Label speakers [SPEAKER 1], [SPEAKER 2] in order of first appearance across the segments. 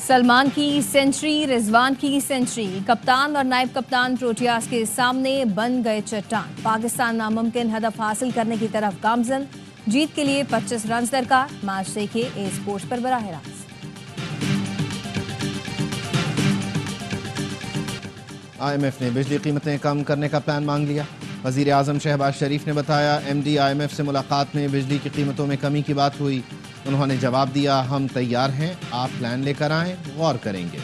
[SPEAKER 1] सलमान की सेंचुरी, रिजवान की सेंचुरी, कप्तान और नायब कप्तान प्रोटियास के सामने बन गए चट्टान। पाकिस्तान नामुमकिन हदफ हासिल करने की तरफ गामजन। जीत के लिए 25 रन दरकार। मैच देखिए ए स्पोर्ट्स पर बराह रास्त।
[SPEAKER 2] IMF ने बिजली कीमतें कम करने का प्लान मांग लिया। वजीर आजम शहबाज शरीफ ने बताया MD IMF से मुलाकात में बिजली की कीमतों में कमी की बात हुई। उन्होंने जवाब दिया, हम तैयार हैं, आप प्लान लेकर आएं, गौर करेंगे।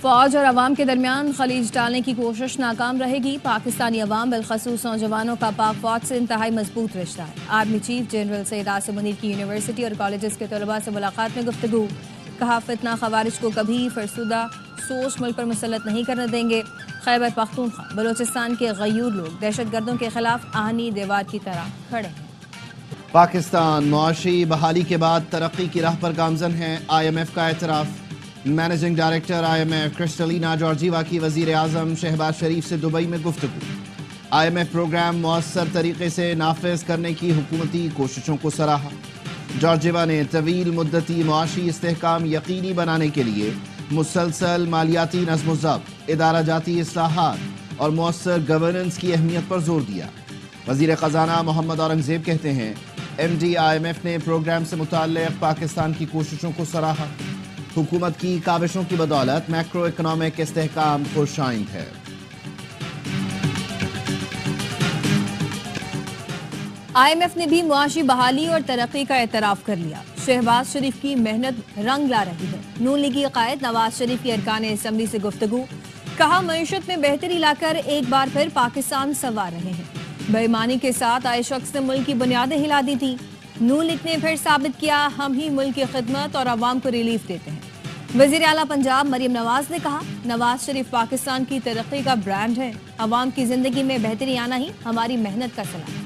[SPEAKER 1] फौज और अवाम के दरमियान खलीज डालने की कोशिश नाकाम रहेगी। पाकिस्तानी अवाम बिलखसूस नौजवानों का पाक फौज से इंतहाई मजबूत रिश्ता है। Army chief general Syed Asim Munir की यूनिवर्सिटी और कॉलेजेस के तलबा से मुलाकात में गुफ्तगू। कहा, फितना खवारिज को कभी फरसुदा सोच मुल्क पर मुसल्लत नहीं करने देंगे। खैबर पख्तूनख्वा बलोचिस्तान के गयूर लोग दहशतगर्दों के खिलाफ आहनी दीवार की तरह खड़े हैं।
[SPEAKER 2] पाकिस्तान मुआशी बहाली के बाद तरक्की की राह पर गामजन है। IMF का एतराफ़। Managing director IMF Kristalina Georgieva की वजीर आजम शहबाज शरीफ से दुबई में गुफ्तगू। IMF प्रोग्राम मौसर तरीके से नाफिज करने की हुकूमती कोशिशों को सराहा। जॉर्जीवा ने तवील मुद्दती मुआशी इस्तेहकाम यकीनी बनाने के लिए मुसलसल मालियाती नज़्म-ओ-ज़ब्त, इदारा जाती इस्लाहात और मौसर गवर्नेंस की अहमियत पर जोर दिया। वज़ीर ख़जाना मोहम्मद औरंगज़ेब कहते हैं, MD IMF ने प्रोग्राम से मुताल्लिक़ पाकिस्तान की कोशिशों को सराहा। हुकूमत की काविशों की बदौलत मैक्रो इकनॉमिक इस्तेहकाम खुशाइंद है।
[SPEAKER 1] IMF ने भी मुआशी बहाली और तरक्की का एतराफ़ कर लिया। शहबाज शरीफ की मेहनत रंग ला रही है। नून लीगी कायद नवाज शरीफ की अरकान असम्बली से गुफ्तगू। कहा, मईशत में बेहतरी लाकर एक बार फिर पाकिस्तान संवार रहे हैं। बेईमानी के साथ आए शख्स ने मुल्क की बुनियादें हिला दी थी। नून लीग ने फिर साबित किया, हम ही मुल्क की खिदमत और अवाम को रिलीफ देते हैं। वज़ीर आला पंजाब मरियम नवाज ने कहा, नवाज शरीफ पाकिस्तान की तरक्की का ब्रांड है। अवाम की जिंदगी में बेहतरी आना ही हमारी मेहनत का सलाह है।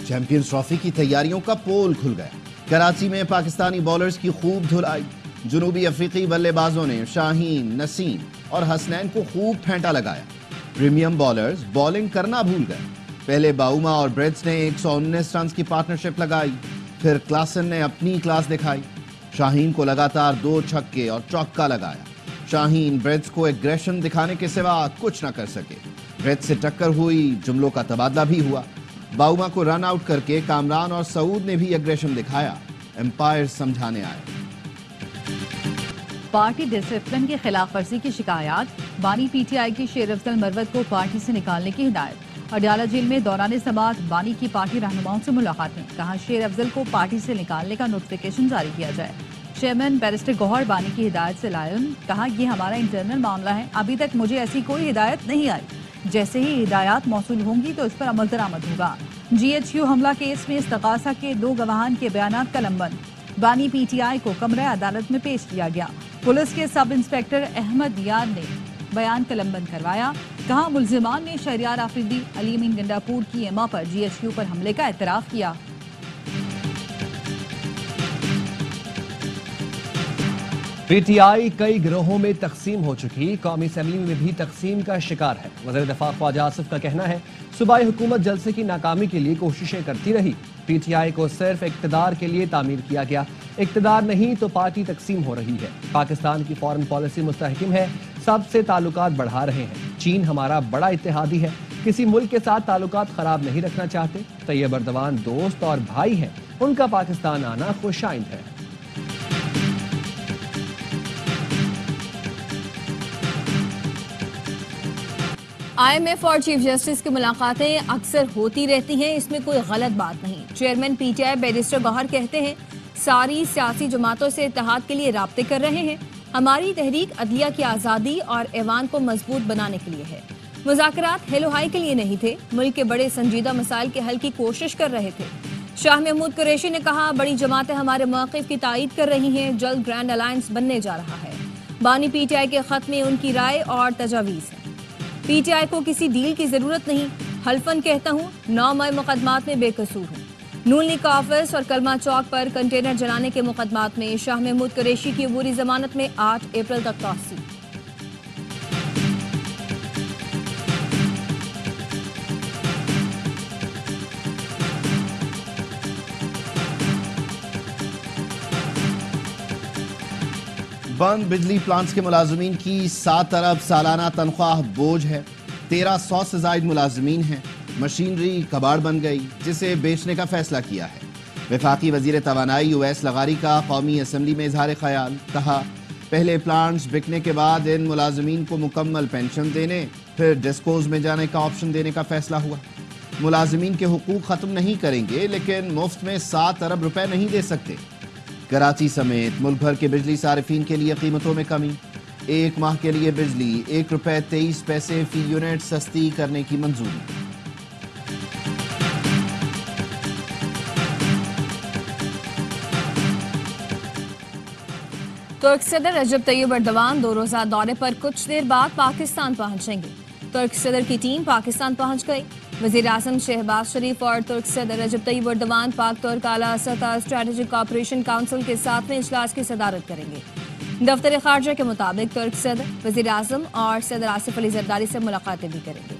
[SPEAKER 2] चैंपियंस ट्रॉफी की तैयारियों का पोल खुल गया। कराची में पाकिस्तानी बॉलर्स की खूब धुलाई। जनूबी अफ्रीकी बल्लेबाजों ने शाहीन, नसीम और हसनैन को खूब फेंटा लगाया। प्रीमियम बॉलर्स बॉलिंग करना भूल गए। पहले बाउमा और ब्रेड्स ने 119 रन की पार्टनरशिप लगाई। फिर क्लासन ने अपनी क्लास दिखाई। शाहीन को लगातार 2 छक्के और चौका लगाया। शाहीन ब्रेड्स को एग्रेशन दिखाने के सिवा कुछ न कर सके। ब्रेड्स से टक्कर हुई, जुमलों का तबादला भी हुआ। बाउमा को रन आउट करके कामरान और सऊद ने भी एग्रेशन दिखाया। एम्पायर समझाने आए।
[SPEAKER 3] पार्टी डिसिप्लिन की खिलाफ वर्जी की शिकायत। बानी PTI की शेर अफजल मरवत को पार्टी से निकालने की हिदायत। अडयाला जेल में दौरान समाअत बानी की पार्टी रहनुमाओं से मुलाकातें। कहा, शेर अफजल को पार्टी से निकालने का नोटिफिकेशन जारी किया जाए। चेयरमैन बैरिस्टर गौहर बानी की हिदायत से लायन। कहा, यह हमारा इंटरनल मामला है, अभी तक मुझे ऐसी कोई हिदायत नहीं आई। जैसे ही हिदायत मौसूल होंगी तो इस पर अमल दरामद होगा। GHQ हमला केस में इस्तगासा के 2 गवाहान के बयानात का लंबन। बानी PTI को कमरे अदालत में पेश किया गया। पुलिस के सब इंस्पेक्टर अहमद यार ने बयान का लंबन करवाया। कहा, मुल्जिमान ने शहरियार आफरीदी अलीमीन गंडापुर की एमा पर GHQ पर हमले का एतराफ़ किया।
[SPEAKER 4] PTI कई गिरोहों में तकसीम हो चुकी, कौमी असम्बली में भी तकसीम का शिकार है। वज़ीर दफ़ा ख्वाजा आसिफ का कहना है, सूबाई हुकूमत जलसे की नाकामी के लिए कोशिशें करती रही। PTI को सिर्फ इक़्तिदार के लिए तामीर किया गया। इक़्तिदार नहीं तो पार्टी तकसीम हो रही है। पाकिस्तान की फॉरेन पॉलिसी मुस्तहकम है, सबसे ताल्लुकात बढ़ा रहे हैं। चीन हमारा बड़ा इत्तेहादी है, किसी मुल्क के साथ ताल्लुकात खराब नहीं रखना चाहते। तैयब अर्दवान दोस्त और भाई हैं, उनका पाकिस्तान आना खुशाइंद है।
[SPEAKER 1] IMF और चीफ जस्टिस की मुलाकातें अक्सर होती रहती हैं, इसमें कोई गलत बात नहीं। चेयरमैन PTI बैरिस्टर गौहर कहते हैं, सारी सियासी जमातों से इत्तेहाद के लिए राब्ते कर रहे हैं। हमारी तहरीक अदलिया की आज़ादी और ऐवान को मजबूत बनाने के लिए है। मुज़ाकरात हेलो हाई के लिए नहीं थे, मुल्क के बड़े संजीदा मसाइल के हल की कोशिश कर रहे थे। शाह महमूद कुरैशी ने कहा, बड़ी जमातें हमारे मौक़िफ़ की तायीद कर रही हैं, जल्द ग्रैंड अलायंस बनने जा रहा है। बानी PTI के ख़त में उनकी राय और तजावीज़ है। PTI को किसी डील की जरूरत नहीं। हल्फन कहता हूँ, 9 मई मुकदमात में बेकसूर हूँ। नून लीग का ऑफिस और कलमा चौक पर कंटेनर जलाने के मुकदमात में शाह महमूद कुरैशी की अबूरी जमानत में 8 अप्रैल तक तौसीक।
[SPEAKER 2] بند بجلی پلانٹس کے ملازمین کی 7 ارب سالانہ تنخواہ بوجھ ہے. 1300 سے زائد ملازمین ہیں. مشینری کباڑ بن گئی جسے بیچنے کا فیصلہ کیا ہے. وفاقی وزیر توانائی اویس لغاری کا قومی اسمبلی میں اظہار خیال. کہا پہلے پلانٹس بکنے کے بعد ان ملازمین کو مکمل پینشن دینے پھر ڈسکوز میں جانے کا آپشن دینے کا فیصلہ ہوا. ملازمین کے حقوق ختم نہیں کریں گے لیکن مفت میں 7 ارب روپے نہیں دے سکتے. کراچی سمیت ملک بھر کے بجلی صارفین کے لیے قیمتوں میں کمی. 1 ماہ کے لیے بجلی 1 روپے 23 پیسے فی یونٹ سستی کرنے کی منظوری.
[SPEAKER 1] ترک صدر رجب طیب ایردوان 2 روزہ دورے پر کچھ دیر بعد پاکستان پہنچیں گے. ترک صدر کی ٹیم پاکستان پہنچ گئی. وزیر اعظم شہباز شریف اور ترک صدر رجب طیب ایردوان پاک ترک اعلیٰ سطح اسٹریٹجک کوآپریشن کونسل کے 7ویں اجلاس کی صدارت کریں گے. دفتر خارجہ کے مطابق ترک صدر وزیر اعظم اور صدر آصف علی زرداری سے ملاقاتیں بھی کریں گے.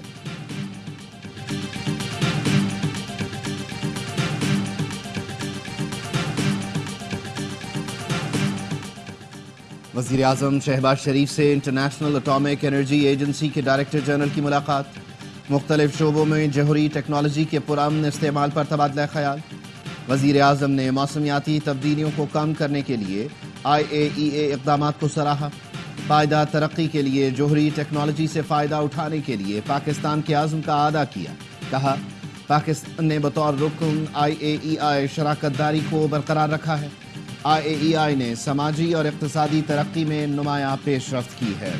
[SPEAKER 2] وزیر اعظم شہباز شریف سے انٹرنیشنل اٹامک انرجی ایجنسی کے ڈائریکٹر جنرل کی ملاقات. مختلف شعبوں میں جوہری ٹیکنالوجی کے پرامن استعمال پر تبادلہ خیال. وزیر اعظم نے موسمیاتی تبدیلیوں کو کم کرنے کے لیے IAEA اقدامات کو سراہا. پائیدار ترقی کے لیے جوہری ٹیکنالوجی سے فائدہ اٹھانے کے لیے پاکستان کے عزم کا اعادہ کیا. کہا پاکستان نے بطور رکن IAEA شراکت داری کو برقرار رکھا ہے. IAEA نے سماجی اور اقتصادی ترقی میں نمایاں پیش رفت کی ہے.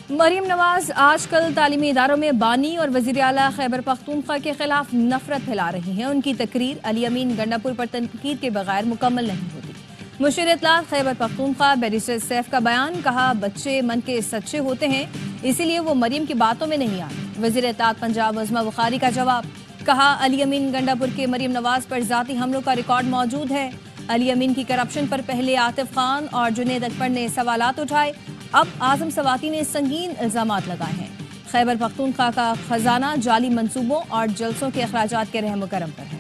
[SPEAKER 1] مریم نواز آج کل تعلیمی اداروں میں بانی اور وزیر اعلیٰ خیبر پختونخوا کے خلاف نفرت پھیلا رہی ہیں. ان کی تقریر علی امین گنڈا پور پر تنقید کے بغیر مکمل نہیں ہوتی. مشیر اطلاعات خیبر پختونخوا بیرسٹر سیف کا بیان. کہا بچے من کے سچے ہوتے ہیں اسی لیے وہ مریم کی باتوں میں نہیں آتے. وزیر اطلاعات پنجاب عظمہ بخاری کا جواب. کہا علی امین گنڈا پور کے مریم نواز پر ذاتی حملوں کا ریکارڈ موجود ہے. علی امین کی کرپشن پر پہلے عاطف خان اور جنید اکبر نے سوالات اٹھائے. اب اعظم سواتی نے سنگین الزامات لگائے ہیں. خیبر پختونخوا کا خزانہ جعلی منصوبوں اور جلسوں کے اخراجات کے رحم و کرم پر ہے.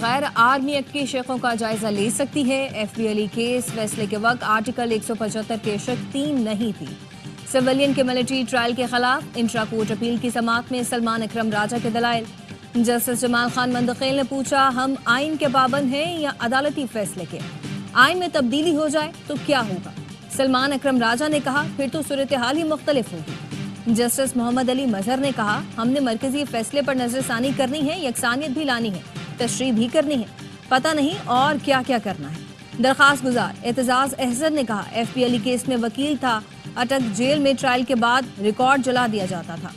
[SPEAKER 1] غیر آرمی ایکٹ کی شقوں کا جائزہ لے سکتی ہے. FBLE کیس فیصلے کے وقت آرٹیکل 175 کے شق 3 نہیں تھی. سویلین کے ملٹری ٹرائل کے خلاف انٹرا کورٹ اپیل کی سماعت میں سلمان اکرم راجہ کے دلائل. جسٹس جمال خان مندقیل نے پوچھا ہم آئین کے پابند ہیں یا عدالتی فیصلے کے؟ آئین میں تبدیلی ہو جائے تو کیا ہوگا؟ سلمان اکرم راجہ نے کہا پھر تو صورتحال ہی مختلف ہوگی. جسٹس محمد علی مظہر نے کہا ہم نے مرکزی فیصلے پر نظر ثانی کرنی ہے, یکسانیت بھی لانی ہے, تشریح بھی کرنی ہے, پتہ نہیں اور کیا کیا کرنا ہے. درخواست گزار اعتزاز احسن نے کہا FBLE کیس میں وکیل تھا, اٹک جیل میں ٹرائل کے بعد ریکارڈ جلا دیا جاتا تھا,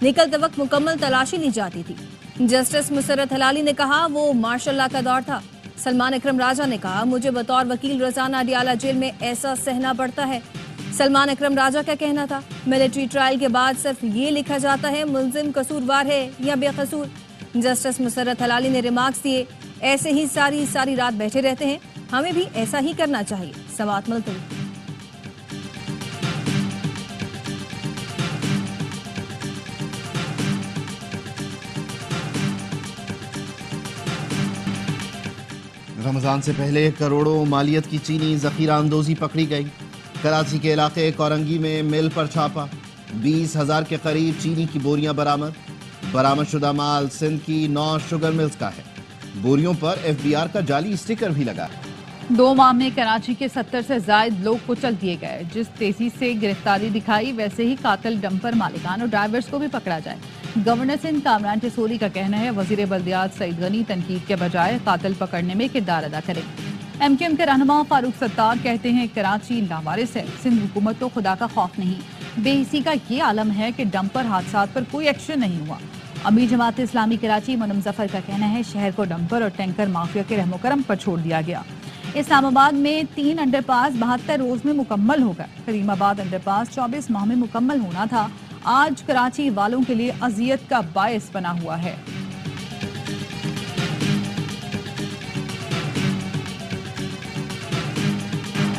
[SPEAKER 1] نکلتے وقت مکمل تلاشی لی جاتی تھی. جسٹس مسرت ہلالی نے کہا وہ مارشل لا کا دور تھا. سلمان اکرم راجہ نے کہا مجھے بطور وکیل روزانہ اڈیالہ جیل میں ایسا سہنا پڑتا ہے. سلمان اکرم راجہ کا کہنا تھا ملٹری ٹرائل کے بعد صرف یہ لکھا جاتا ہے ملزم قصوروار ہے یا بے قصور. جسٹس مسرت ہلالی نے ریمارکس دیے ایسے ہی ساری رات بیٹھے رہتے ہیں, ہمیں بھی ایسا ہی کرنا چاہیے. سماعت ملتوی.
[SPEAKER 2] رمضان سے پہلے کروڑوں مالیت کی چینی ذخیرہ اندوزی پکڑی گئی. کراچی کے علاقے کورنگی میں مل پر چھاپا. 20,000 کے قریب چینی کی بوریاں برآمد. برآمد شدہ مال سندھ کی 9 شوگر ملز کا ہے. بوریوں پر FBR کا جعلی اسٹیکر بھی لگا ہے.
[SPEAKER 3] 2 ماہ میں کراچی کے 70 سے زائد لوگ کچل دیے گئے. جس تیزی سے گرفتاری دکھائی ویسے ہی قاتل ڈمپر مالکان اور ڈرائیورز کو بھی پکڑا جائے. گورنر سندھ کامران ٹسوری کا کہنا ہے وزیر بلدیات سعید غنی تنقید کے بجائے قاتل پکڑنے میں کردار ادا کریں. MQM کے رہنما فاروق ستار کہتے ہیں کراچی لاوارث ہے, سندھ حکومت تو خدا کا خوف نہیں. بے حسی کا یہ عالم ہے کہ ڈمپر حادثات پر کوئی ایکشن نہیں ہوا. امیر جماعت اسلامی کراچی منم ظفر کا کہنا ہے شہر کو ڈمپر اور ٹینکر مافیا کے رحم و کرم پر چھوڑ دیا گیا. اسلام آباد میں 3 انڈر پاس 72 روز میں مکمل ہو گئے. کریم آباد انڈر پاس 24 ماہ میں مکمل ہونا تھا. آج کراچی والوں کے لیے اذیت کا باعث بنا ہوا ہے.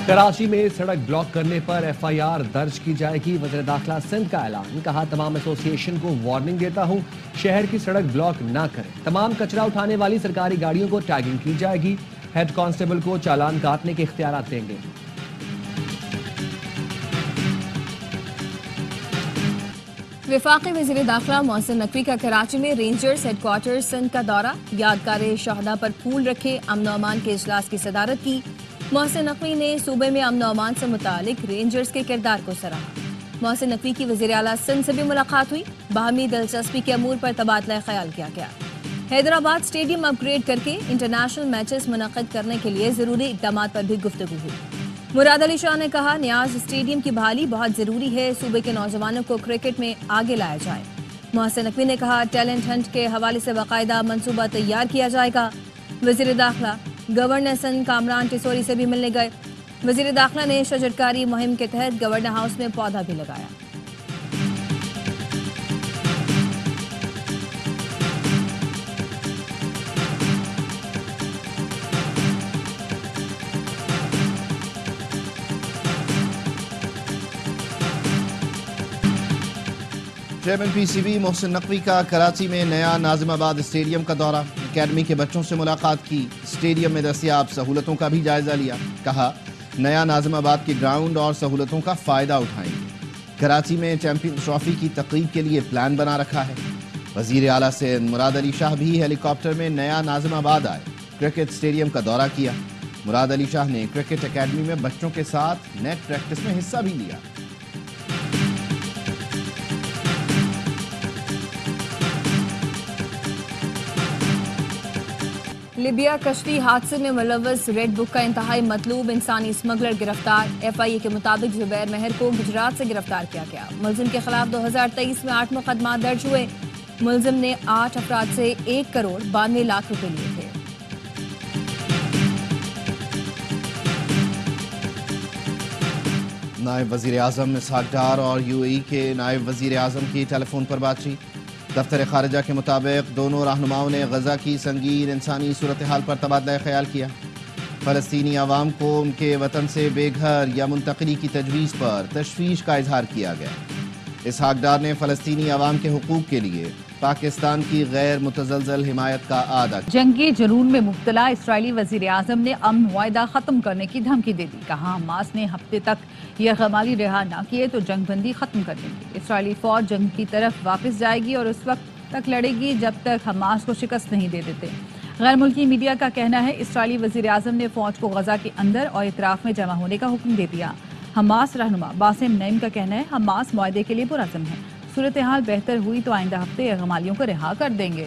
[SPEAKER 4] कराची में सड़क ब्लॉक करने पर FIR दर्ज की जाएगी। वज़ीर दाखिला सिंध का ऐलान। कहा, तमाम एसोसिएशन को वार्निंग देता हूं, शहर की सड़क ब्लॉक ना करें। तमाम कचरा उठाने वाली सरकारी गाड़ियों को टैगिंग की जाएगी। हेड कांस्टेबल को चालान काटने के इख्तियारात देंगे।
[SPEAKER 1] वफाकी वज़ीर दाखिला मोहसिन नकवी का कराची में रेंजर्स हेडक्वार्टर सिंध का दौरा। यादगार शहदा पर फूल रखे, अमन अमान के इजलास की सदारत की। मोहसिन नकवी ने सूबे में अमन अमान से मुतालिक रेंजर्स के किरदार को सराहा। मोहसिन नकवी की वज़ीर आला सिंध से भी मुलाकात हुई। बाहमी दिलचस्पी के अमूर पर तबादला ख्याल किया गया। हैदराबाद स्टेडियम अपग्रेड करके इंटरनेशनल मैचेस मुनक़िद करने के लिए ज़रूरी इक़दामात पर भी गुफ्तगू हुई। मुराद अली शाह ने कहा, नियाज स्टेडियम की बहाली बहुत ज़रूरी है, सूबे के नौजवानों को क्रिकेट में आगे लाया जाए। मोहसिन नकवी ने कहा, टैलेंट हंट के हवाले से बाकायदा मनसूबा तैयार किया जाएगा। वज़ीर दाखिला गवर्नर सिंध कामरान टिसोरी से भी मिलने गए। वज़ीर दाखिला ने शजरकारी मुहिम के तहत गवर्नर हाउस में पौधा भी लगाया।
[SPEAKER 2] चेयरमैन PCB मोहसिन नकवी का कराची में नया नाज़िमाबाद स्टेडियम का दौरा। अकेडमी के बच्चों से मुलाकात की। स्टेडियम में दस्तयाब सहूलतों का भी जायजा लिया। कहा, नया नाज़िमाबाद के ग्राउंड और सहूलतों का फ़ायदा उठाएंगे। कराची में चैंपियंस ट्रॉफी की तक़रीब के लिए प्लान बना रखा है। वज़ीर आला से मुराद अली शाह भी हेलीकॉप्टर में नया नाज़िमाबाद आए। क्रिकेट स्टेडियम का दौरा किया। मुराद अली शाह ने क्रिकेट अकेडमी में बच्चों के साथ नेट प्रैक्टिस में हिस्सा भी लिया।
[SPEAKER 1] लिबिया कश्ती हादसे में मुलव्वस रेड बुक का इंतहाई मतलूब इंसानी स्मगलर गिरफ्तार। FIA के मुताबिक जुबैर महर को गुजरात से गिरफ्तार किया गया। मुलजिम के खिलाफ 2023 में 8 मुकदमा दर्ज हुए। मुलजिम ने 8 अफराद से 1 करोड़ 92 लाख रुपए लिए थे।
[SPEAKER 2] नायब वज़ीर आज़म इसहाक डार और UAE के नायब वज़ीर आज़म की टेलीफोन पर बातचीत। दफ्तर खारिजा के मुताबिक दोनों रहनुमाओं ने गजा की संगीन इंसानी सूरत हाल पर तबादला ख्याल किया। फ़लस्तीनी अवाम को उनके वतन से बेघर या मुंतकिली की तजवीज़ पर तशवीश का इजहार किया गया। इसहाक डार ने फ़लस्तीनी अवाम के हुकूक के लिए पाकिस्तान की गैर मुतज़लज़ल हिमायत का आदा।
[SPEAKER 3] जंगी जुनून में मुब्तला इसराइली वज़ीर आज़म ने अमन मुआहिदा ख़त्म करने की धमकी दे दी। कहा, हमास ने हफ्ते तक यह गमाली रिहा न किए तो जंगबंदी ख़त्म कर देंगे। इसराइली फ़ौज जंग की तरफ वापस जाएगी और उस वक्त तक लड़ेगी जब तक हमास को शिकस्त नहीं दे देते। गैर मुल्की मीडिया का कहना है, इसराइली वज़ीर आज़म ने फ़ौज को गजा के अंदर और इतराफ़ में जमा होने का हुक्म दे दिया। हमास रहनुमा बासिम नईम का कहना है, हमास मुआहदे के लिए पुरअज़्म है। सूरत हाल बेहतर हुई तो आइंदा हफ्ते गमालियों को रिहा कर देंगे।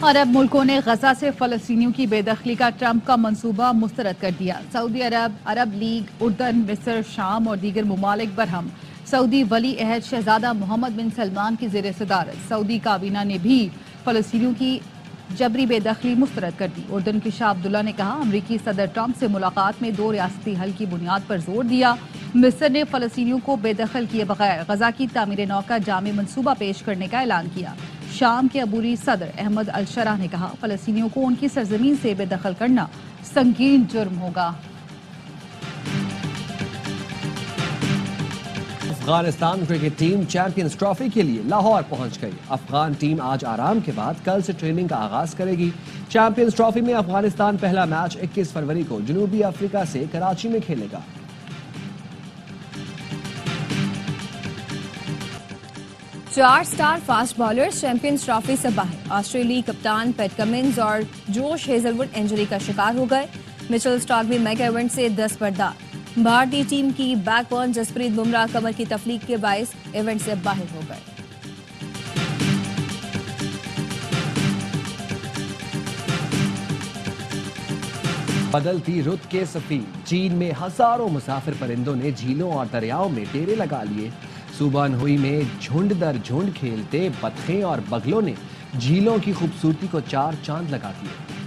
[SPEAKER 3] अरब मुल्कों ने गजा से फ़लस्तीनियों की बेदखली का ट्रंप का मंसूबा मुस्तरद कर दिया। सऊदी अरब, अरब लीग, उर्दन, मिस्र, शाम और दीगर ममालिक बरहम। सऊदी वली अहद शहजादा मोहम्मद बिन सलमान की ज़ेर सदारत सऊदी काबीना ने भी फ़लस्तीनियों की जबरी बेदखली मुस्तरद कर दी। उर्दन की शाह अब्दुल्ला ने कहा, अमरीकी सदर ट्रंप से मुलाकात में 2 रियासती हल की बुनियाद पर जोर दिया। मिस्र ने फ़लस्तीनियों को बेदखल किए बगैर गजा की तामीर नौ का जामी मंसूबा पेश करने का ऐलान किया। शाम के अबूरी सदर अहमद अल शरा ने कहा, फ़लस्तीनियों को उनकी सरजमीन से बेदखल करना संगीन जुर्म होगा।
[SPEAKER 4] Afghanistan cricket team champions trophy के लिए लाहौर पहुंच गई। अफगान टीम आज आराम के बाद कल से ट्रेनिंग का आगाज करेगी। चैंपियंस ट्रॉफी में अफगानिस्तान पहला मैच 21 फरवरी को जनूबी अफ्रीका से कराची में खेलेगा।
[SPEAKER 1] 4 star fast bowlers champions trophy से बाहर। ऑस्ट्रेलियाई कप्तान पैट कमिंस और जोश हेजलवुड इंजरी का शिकार हो गए। मिचेल स्टार्क भी मेगा इवेंट से दस्तबरदार। भारतीय टीम की बैकबोन जसप्रीत बुमराह कमर की तकलीफ के बायस इवेंट से बाहर हो गए।
[SPEAKER 4] बदलती रुत के सफी। चीन में हजारों मुसाफिर परिंदों ने झीलों और दरियाओं में डेरे लगा लिए। सूबा अनहुई में झुंड दर झुंड खेलते बतखें और बगलों ने झीलों की खूबसूरती को 4 चांद लगा दिए।